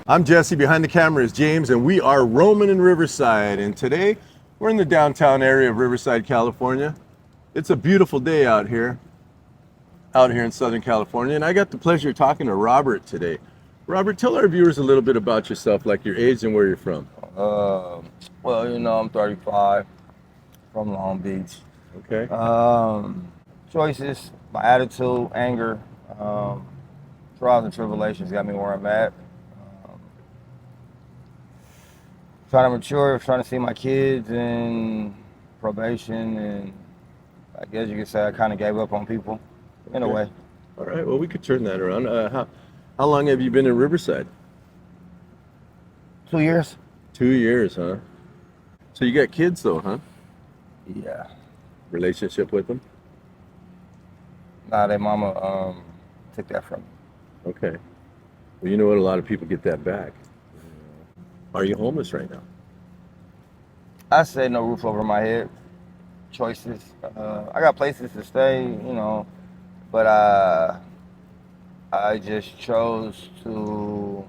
I'm Jesse, behind the camera is James, and we are roaming in Riverside. And today, we're in the downtown area of Riverside, California. It's a beautiful day out here in Southern California, and I got the pleasure of talking to Robert today. Robert, tell our viewers a little bit about yourself, like your age and where you're from. I'm 35 from Long Beach. Okay. Choices, my attitude, anger, trials and tribulations got me where I'm at. Trying to mature, trying to see my kids in probation, and I guess you could say I kind of gave up on people in a way. All right. Well, we could turn that around. How long have you been in Riverside? 2 years? 2 years, huh? So you got kids, though, huh? Yeah. Relationship with them? Nah, their mama took that from me. Okay. Well, you know what? A lot of people get that back. Are you homeless right now? I say no roof over my head. Choices. I got places to stay, but I just chose to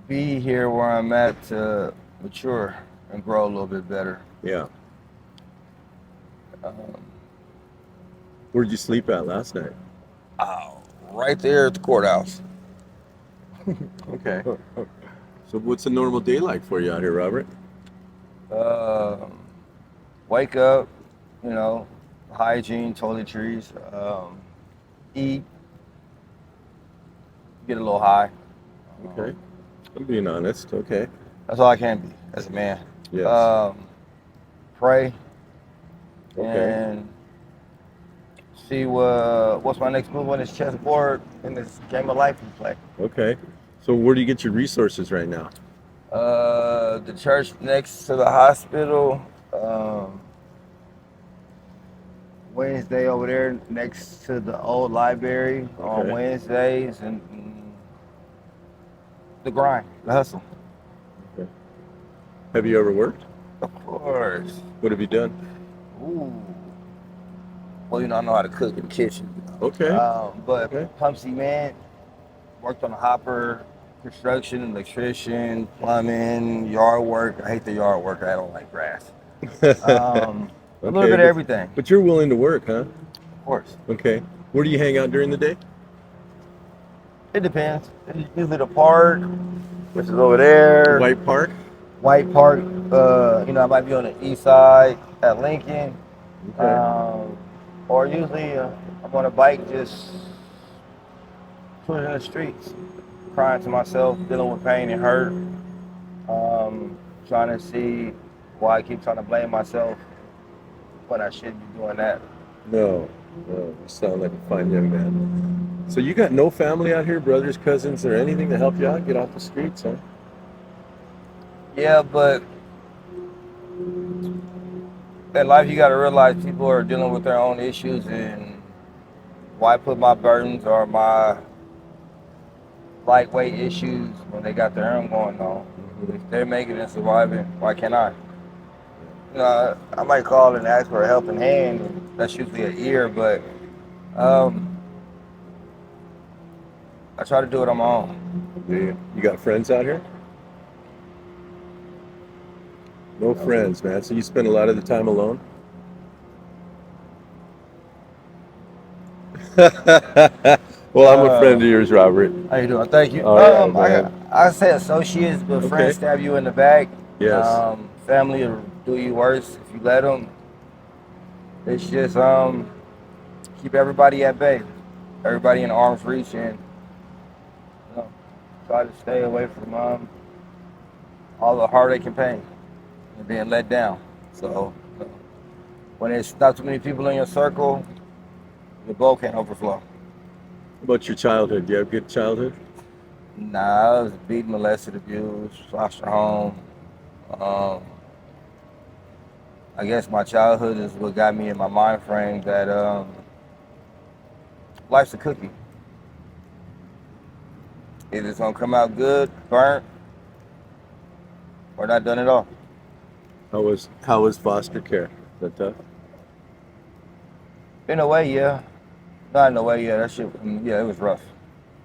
be here where I'm at to mature and grow a little bit better. Yeah. Um, Where'd you sleep at last night? right there at the courthouse. Okay. So what's a normal day like for you out here, Robert? Wake up, hygiene, toiletries, eat, get a little high. Okay. I'm being honest. Okay. That's all I can be as a man. Yes. Pray Okay. and see what's my next move on this chessboard in this game of life we play. Okay. So where do you get your resources right now? The church next to the hospital. Wednesday over there next to the old library on Okay. Wednesdays, and the grind, the hustle. Okay. Have you ever worked? Of course. What have you done? Ooh. Well, I know how to cook in the kitchen. Okay. But Okay. pump cement, worked on a hopper, construction, electrician, plumbing, yard work. I hate the yard work. I don't like grass. A little bit of everything. But you're willing to work, huh? Of course. Okay. Where do you hang out during the day? It depends. Usually the park, which is over there. White Park? White Park. I might be on the east side at Lincoln. Okay. Or usually I'm on a bike just cruising in the streets, crying to myself, dealing with pain and hurt, trying to see why I keep trying to blame myself when I should be doing that. No. You sound like a fine young man. So you got no family out here, brothers, cousins, or anything to help you out get off the streets, huh? Yeah, but in life you got to realize people are dealing with their own issues, and why put my burdens or my lightweight issues when they got their own going on? If they're making and surviving, why can't I? I might call and ask for a helping hand. That's usually an ear, but I try to do it on my own. You got friends out here? No friends, man. So you spend a lot of the time alone? Well, I'm a friend of yours, Robert. How you doing? Thank you. All right, man. I say associates, but Okay. friends stab you in the back. Yes. Family will do you worse if you let them. It's just keep everybody at bay, everybody in arm's reach, and try to stay away from all the heartache and pain and being let down. So when it's not too many people in your circle, the bowl can't overflow. How about your childhood? Do you have a good childhood? Nah, I was beat, molested, abused, foster home. I guess my childhood is what got me in my mind frame that life's a cookie. Either it's gonna come out good, burnt, or not done at all. How was foster care? Is that tough? In a way, yeah. Not in a way, yeah, that shit, yeah, it was rough.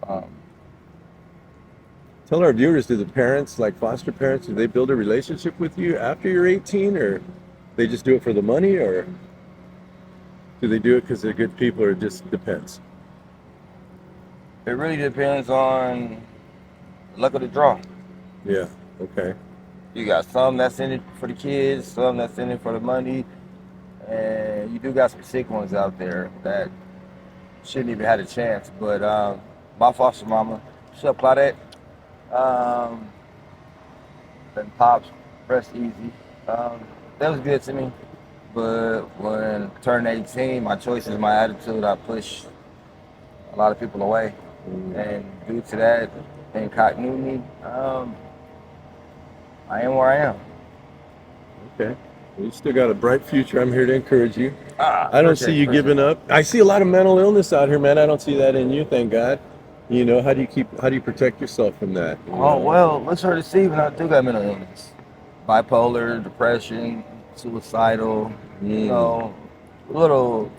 Um, Tell our viewers, do the parents, like foster parents, do they build a relationship with you after you're 18, or they just do it for the money, or do they do it because they're good people, or it just depends? it really depends on the luck of the draw. Yeah. Okay. You got some that's in it for the kids, some that's in it for the money, and you do got some sick ones out there that shouldn't even had a chance. But my foster mama, she'll apply that. Um, and pops, rest easy. Um, that was good to me. But when I turned 18, my choices, my attitude, I pushed a lot of people away. And due to that, and Cotton knew me, I am where I am. Okay. Well, you still got a bright future. I'm here to encourage you. I don't see Appreciate you giving up. I see a lot of mental illness out here, man. I don't see that in you, thank God. You know, how do you protect yourself from that? You Oh, know? well, let's try to see when I do got mental illness. Bipolar, depression, suicidal, you Mm, know, little,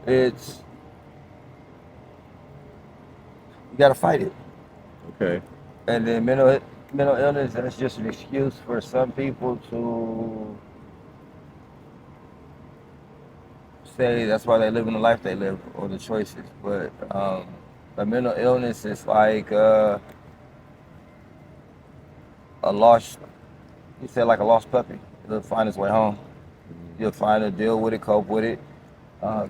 it's, you gotta fight it. okay. And then mental illness, that's just an excuse for some people to say that's why they live in the life they live or the choices. But a mental illness is like a lost, you said like a lost puppy. It'll find its way home. You'll find a deal with it, cope with it.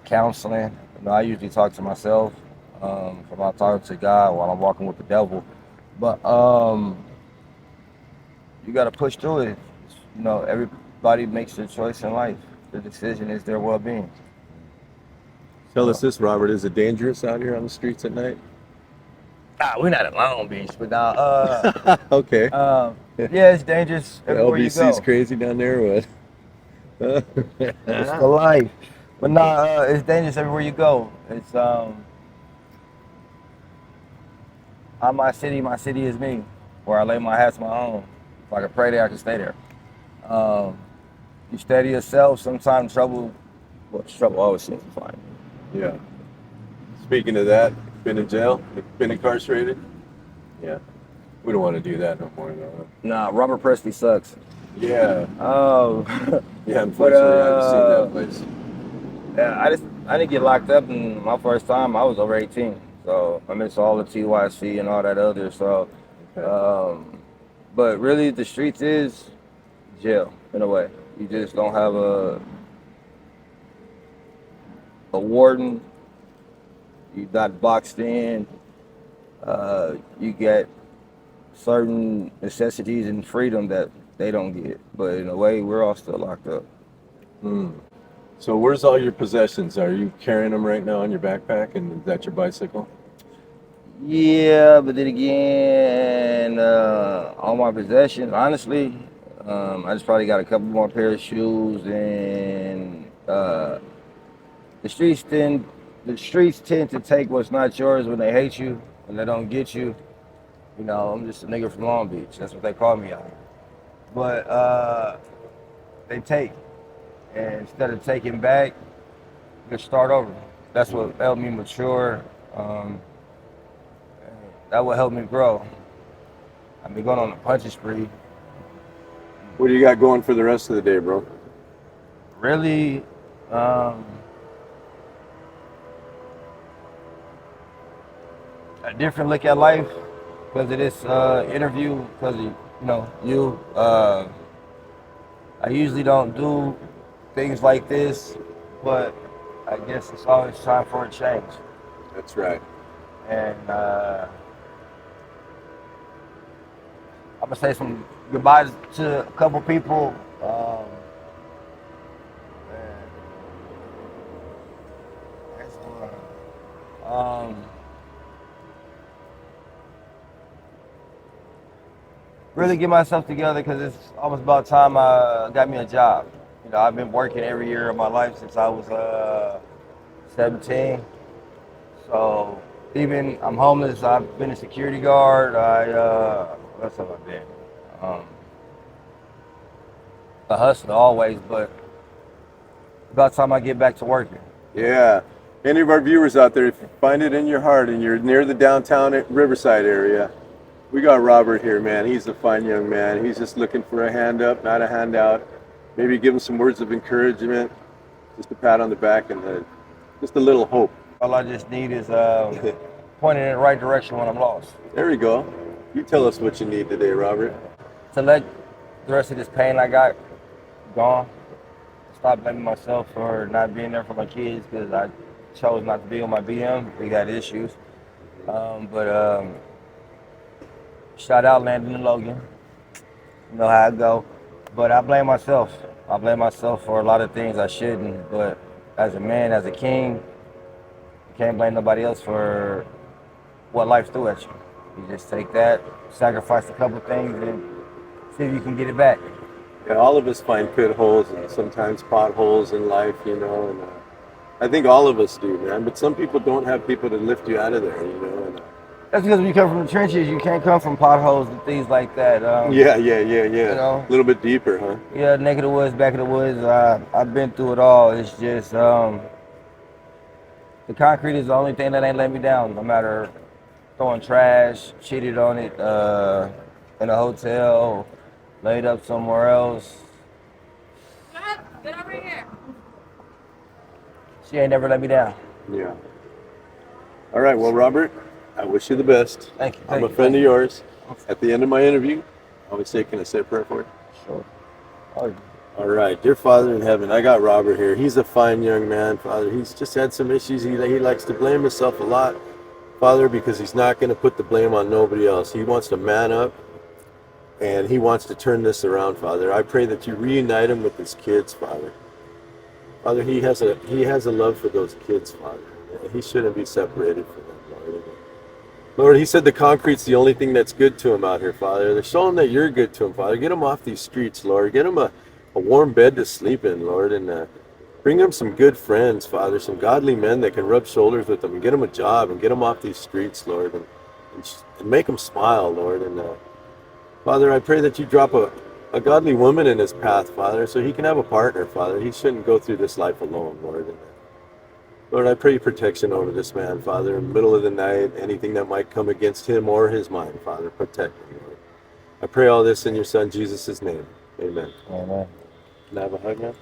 Counseling. I usually talk to myself. If I'm not talking to God while I'm walking with the devil. But you got to push through it. Everybody makes their choice in life. The decision is their well-being. Tell us So, this, Robert. Is it dangerous out here on the streets at night? we're not in Long Beach, but now, Okay. yeah, it's dangerous The everywhere you LBC's go. crazy down there, or what? It's for life. But nah, it's dangerous everywhere you go. It's I'm my city is me. Where I lay my hat's my home. If I can pray there, I can stay there. Um, you steady yourself. Sometimes trouble always seems to find you. Yeah. Speaking of that, been in jail, been incarcerated. Yeah. We don't want to do that no more, though. Nah, Robert Presley sucks. Yeah. Oh, Yeah. but Unfortunately, I've seen that place. yeah, I didn't get locked up, and my first time I was over 18, so I missed all the TYC and all that other. So, Okay. but really, the streets is jail in a way. You just don't have a warden. You're not boxed in. You get certain necessities and freedom that they don't get. But in a way, we're all still locked up. Hmm. So where's all your possessions? Are you carrying them right now on your backpack, and is that your bicycle? Yeah, but then again, all my possessions, honestly, I just probably got a couple more pair of shoes, and the streets tend the streets tend to take what's not yours when they hate you, when they don't get you. I'm just a nigga from Long Beach. That's what they call me out here. But they take, and instead of taking back, just start over. That's what helped me mature. Um, that would help me grow. I've been going on a punching spree. What do you got going for the rest of the day, bro? Really, a different look at life because of this interview. Because of you. I usually don't do things like this, but I guess it's always time for a change. That's right. And I'm gonna say some goodbyes to a couple people. And that's one. Really get myself together because it's almost about time I got me a job. I've been working every year of my life since I was 17. So even I'm homeless. I've been a security guard. What else have I been? A hustler always, but about time I get back to working. Yeah. Any of our viewers out there, if you find it in your heart and you're near the downtown Riverside area, we got Robert here, man. He's a fine young man. He's just looking for a hand up, not a handout. Maybe give him some words of encouragement, just a pat on the back and just a little hope. All I just need is pointing in the right direction when I'm lost. There we go. You tell us what you need today, Robert. To let the rest of this pain I got gone. Stop blaming myself for not being there for my kids because I chose not to be on my BM. We got issues. Shout out Landon and Logan. You know how I go. But I blame myself. I blame myself for a lot of things I shouldn't. But as a man, as a king, you can't blame nobody else for what life threw at you. You just take that, sacrifice a couple things, and see if you can get it back. Yeah, all of us find pit holes and sometimes potholes in life, you know, and I think all of us do, man. But some people don't have people to lift you out of there, you know. And, That's because when you come from the trenches, you can't come from potholes and things like that. yeah. You know? A little bit deeper, huh? Yeah, neck of the woods, back of the woods. I've been through it all. It's just the concrete is the only thing that ain't let me down. No matter throwing trash, cheated on it in a hotel, laid up somewhere else. Get over here. She ain't never let me down. Yeah. All right, well, Robert, I wish you the best. Thank you. I'm a friend of yours. At the end of my interview, I always say, can I say a prayer for you? Sure. Oh, All right, dear Father in heaven, I got Robert here. He's a fine young man, Father. He's just had some issues. He likes to blame himself a lot, Father, because he's not going to put the blame on nobody else. He wants to man up, and he wants to turn this around, Father. I pray that you reunite him with his kids, Father. Father, he has a love for those kids, Father. He shouldn't be separated from them, Lord. Lord, he said the concrete's the only thing that's good to him out here, Father. Show him that you're good to him, Father. Get him off these streets, Lord. Get him a warm bed to sleep in, Lord, and bring him some good friends, Father, some godly men that can rub shoulders with him and get him a job and get him off these streets, Lord, and make him smile, Lord. And Father, I pray that you drop a godly woman in his path, Father, so he can have a partner, Father. He shouldn't go through this life alone, Lord. And, Lord, I pray protection over this man, Father, in the middle of the night, anything that might come against him or his mind, Father, protect him, Lord. I pray all this in your son, Jesus' name. Amen. Amen. Can I have a hug, man?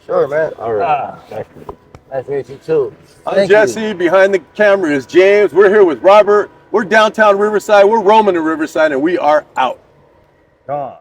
Sure, man. All right. Thank you. Nice to meet you, too. I'm Thank Jesse. you. Behind the camera is James. We're here with Robert. We're downtown Riverside. We're roaming in Riverside, and we are out. Gone.